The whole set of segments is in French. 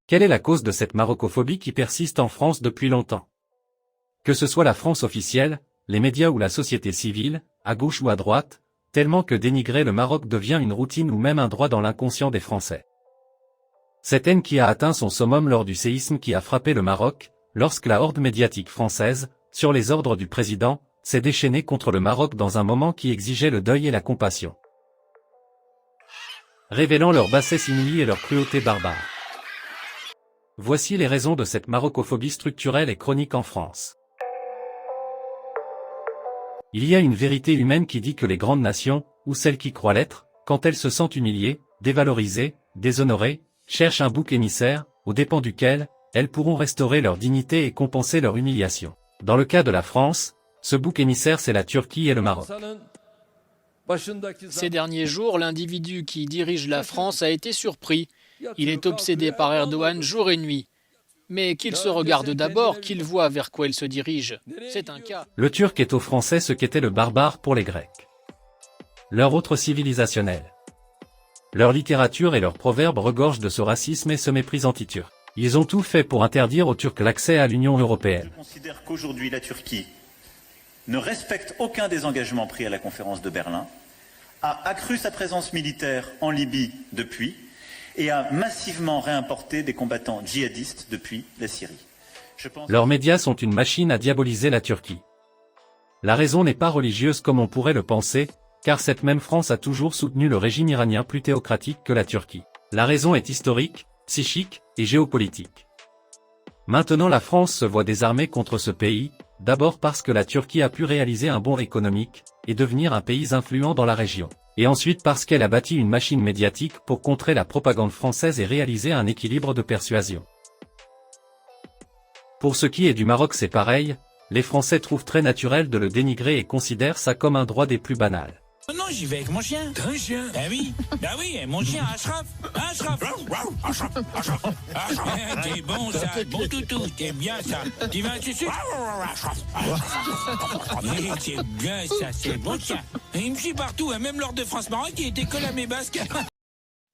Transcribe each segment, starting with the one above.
Quelle est la cause de cette marocophobie qui persiste en France depuis longtemps? Que ce soit la France officielle, les médias ou la société civile, à gauche ou à droite, tellement que dénigrer le Maroc devient une routine ou même un droit dans l'inconscient des Français. Cette haine qui a atteint son summum lors du séisme qui a frappé le Maroc, lorsque la horde médiatique française, sur les ordres du président, s'est déchaînée contre le Maroc dans un moment qui exigeait le deuil et la compassion, révélant leur bassesse inouïe et leur cruauté barbare. Voici les raisons de cette marocophobie structurelle et chronique en France. Il y a une vérité humaine qui dit que les grandes nations, ou celles qui croient l'être, quand elles se sentent humiliées, dévalorisées, déshonorées, cherchent un bouc émissaire, aux dépens duquel, elles pourront restaurer leur dignité et compenser leur humiliation. Dans le cas de la France, ce bouc émissaire c'est la Turquie et le Maroc. Ces derniers jours, l'individu qui dirige la France a été surpris. Il est obsédé par Erdogan jour et nuit. Mais qu'il se regarde d'abord, qu'il voit vers quoi il se dirige. C'est un cas. Le Turc est aux Français ce qu'était le barbare pour les Grecs. Leur autre civilisationnel. Leur littérature et leurs proverbes regorgent de ce racisme et ce mépris anti-turc. Ils ont tout fait pour interdire aux Turcs l'accès à l'Union européenne. Je considère qu'aujourd'hui la Turquie ne respecte aucun des engagements pris à la conférence de Berlin, a accru sa présence militaire en Libye depuis, et a massivement réimporté des combattants djihadistes depuis la Syrie. Leurs médias sont une machine à diaboliser la Turquie. La raison n'est pas religieuse comme on pourrait le penser, car cette même France a toujours soutenu le régime iranien plus théocratique que la Turquie. La raison est historique, psychique et géopolitique. Maintenant la France se voit désarmée contre ce pays, d'abord parce que la Turquie a pu réaliser un bond économique, et devenir un pays influent dans la région. Et ensuite parce qu'elle a bâti une machine médiatique pour contrer la propagande française et réaliser un équilibre de persuasion. Pour ce qui est du Maroc c'est pareil, les Français trouvent très naturel de le dénigrer et considèrent ça comme un droit des plus banals. Non, j'y vais avec mon chien. T'as un chien? Oui, mon chien Ashraf. Ashraf. Ashraf. T'es bon ça, bon toutou, t'es bien ça. Tu vas dessus? Ashraf. C'est bien ça, c'est bon chien. Il me suit partout, même lors de France-Maroc, il était collé à mes basques.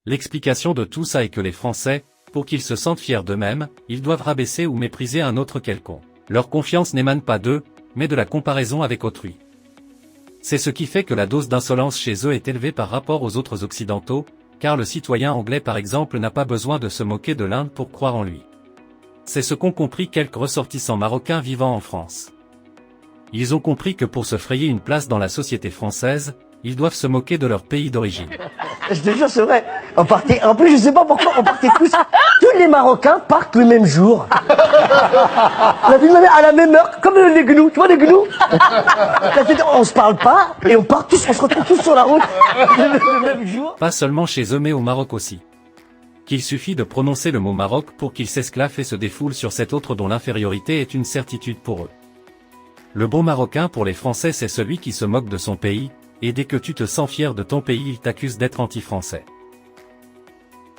L'explication de tout ça est que les Français, pour qu'ils se sentent fiers d'eux-mêmes, ils doivent rabaisser ou mépriser un autre quelconque. Leur confiance n'émane pas d'eux, mais de la comparaison avec autrui. C'est ce qui fait que la dose d'insolence chez eux est élevée par rapport aux autres occidentaux, car le citoyen anglais par exemple n'a pas besoin de se moquer de l'Inde pour croire en lui. C'est ce qu'ont compris quelques ressortissants marocains vivant en France. Ils ont compris que pour se frayer une place dans la société française, ils doivent se moquer de leur pays d'origine. Je te jure, c'est vrai. En plus, je sais pas pourquoi, on partait tous les Marocains partent le même jour. À la même heure, comme les gnous, tu vois les gnous? On se parle pas, et on se retrouve tous sur la route, le même jour. Pas seulement chez eux mais au Maroc aussi. Qu'il suffit de prononcer le mot Maroc pour qu'ils s'esclaffent et se défoulent sur cet autre dont l'infériorité est une certitude pour eux. Le bon Marocain pour les Français c'est celui qui se moque de son pays, et dès que tu te sens fier de ton pays il t'accuse d'être anti-français.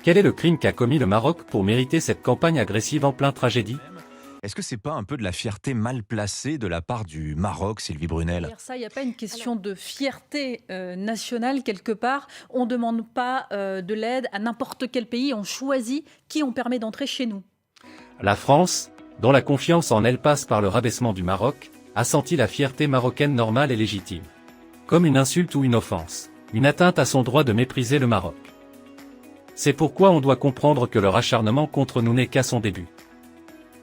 Quel est le crime qu'a commis le Maroc pour mériter cette campagne agressive en plein tragédie? Est-ce que c'est pas un peu de la fierté mal placée de la part du Maroc, Sylvie Brunel? Ça, il n'y a pas une question de fierté nationale quelque part. On ne demande pas de l'aide à n'importe quel pays. On choisit qui on permet d'entrer chez nous. La France, dont la confiance en elle passe par le rabaissement du Maroc, a senti la fierté marocaine normale et légitime. Comme une insulte ou une offense, une atteinte à son droit de mépriser le Maroc. C'est pourquoi on doit comprendre que leur acharnement contre nous n'est qu'à son début.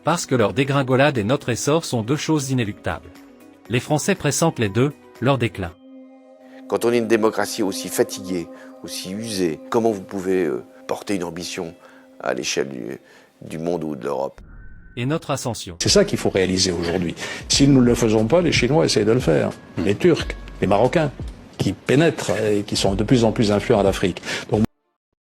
Parce que leur dégringolade et notre essor sont deux choses inéluctables. Les Français pressentent les deux, leur déclin. Quand on est une démocratie aussi fatiguée, aussi usée, comment vous pouvez porter une ambition à l'échelle du monde ou de l'Europe? Et notre ascension. C'est ça qu'il faut réaliser aujourd'hui. Si nous ne le faisons pas, les Chinois essayent de le faire. Les Turcs, les Marocains, qui pénètrent et qui sont de plus en plus influents en Afrique. Donc,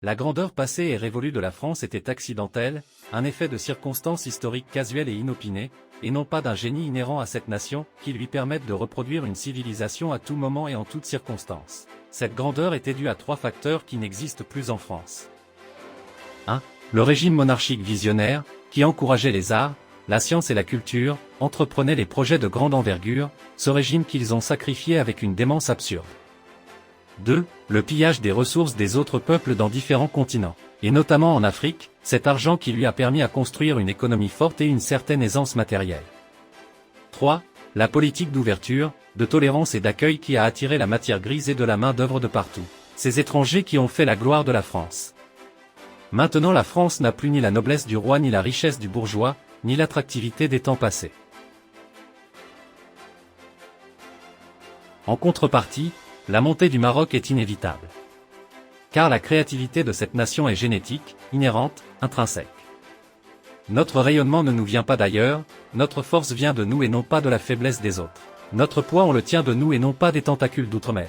la grandeur passée et révolue de la France était accidentelle, un effet de circonstances historiques casuelles et inopinées, et non pas d'un génie inhérent à cette nation, qui lui permette de reproduire une civilisation à tout moment et en toutes circonstances. Cette grandeur était due à trois facteurs qui n'existent plus en France. 1. Le régime monarchique visionnaire, qui encourageait les arts, la science et la culture, entreprenaient les projets de grande envergure, ce régime qu'ils ont sacrifié avec une démence absurde. 2. Le pillage des ressources des autres peuples dans différents continents. Et notamment en Afrique, cet argent qui lui a permis à construire une économie forte et une certaine aisance matérielle. 3. La politique d'ouverture, de tolérance et d'accueil qui a attiré la matière grise et de la main-d'œuvre de partout. Ces étrangers qui ont fait la gloire de la France. Maintenant la France n'a plus ni la noblesse du roi ni la richesse du bourgeois, ni l'attractivité des temps passés. En contrepartie, la montée du Maroc est inévitable. Car la créativité de cette nation est génétique, inhérente, intrinsèque. Notre rayonnement ne nous vient pas d'ailleurs, notre force vient de nous et non pas de la faiblesse des autres. Notre poids on le tient de nous et non pas des tentacules d'outre-mer.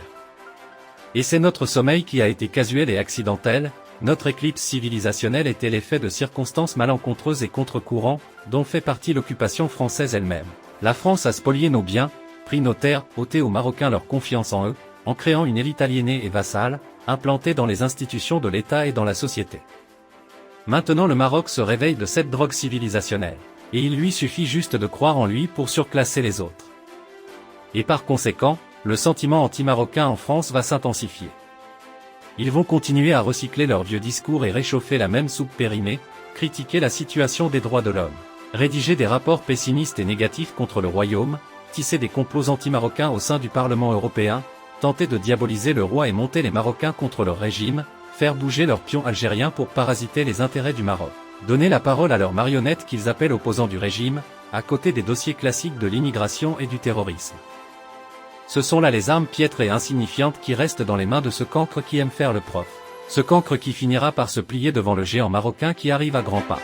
Et c'est notre sommeil qui a été casuel et accidentel, notre éclipse civilisationnelle était l'effet de circonstances malencontreuses et contre-courant, dont fait partie l'occupation française elle-même. La France a spolié nos biens, pris nos terres, ôté aux Marocains leur confiance en eux, en créant une élite aliénée et vassale, implantée dans les institutions de l'État et dans la société. Maintenant le Maroc se réveille de cette drogue civilisationnelle, et il lui suffit juste de croire en lui pour surclasser les autres. Et par conséquent, le sentiment anti-marocain en France va s'intensifier. Ils vont continuer à recycler leurs vieux discours et réchauffer la même soupe périmée, critiquer la situation des droits de l'homme, rédiger des rapports pessimistes et négatifs contre le royaume, tisser des complots anti-marocains au sein du Parlement européen, tenter de diaboliser le roi et monter les Marocains contre leur régime, faire bouger leurs pions algériens pour parasiter les intérêts du Maroc, donner la parole à leurs marionnettes qu'ils appellent opposants du régime, à côté des dossiers classiques de l'immigration et du terrorisme. Ce sont là les armes piètres et insignifiantes qui restent dans les mains de ce cancre qui aime faire le prof. Ce cancre qui finira par se plier devant le géant marocain qui arrive à grands pas.